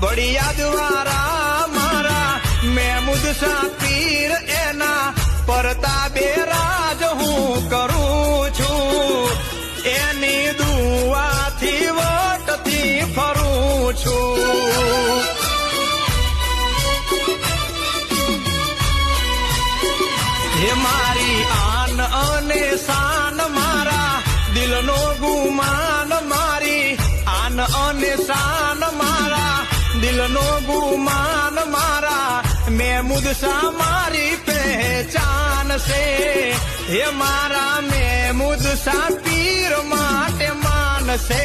બળિયાદ વાળા મારા મહેમૂદ શાહ પીર એના પરતાબે રાજ હું કરું છું એની દુઆથી વટથી ફરું છું હે મારી આન અને શાન મારા દિલનો ગુમાન મારી આન અને શાન મારા દિલનો ગુમાન મારા મહેમૂદ શાહ મારી પહેચાન છે હે મારા મહેમૂદ શાહ પીર માટે માન છે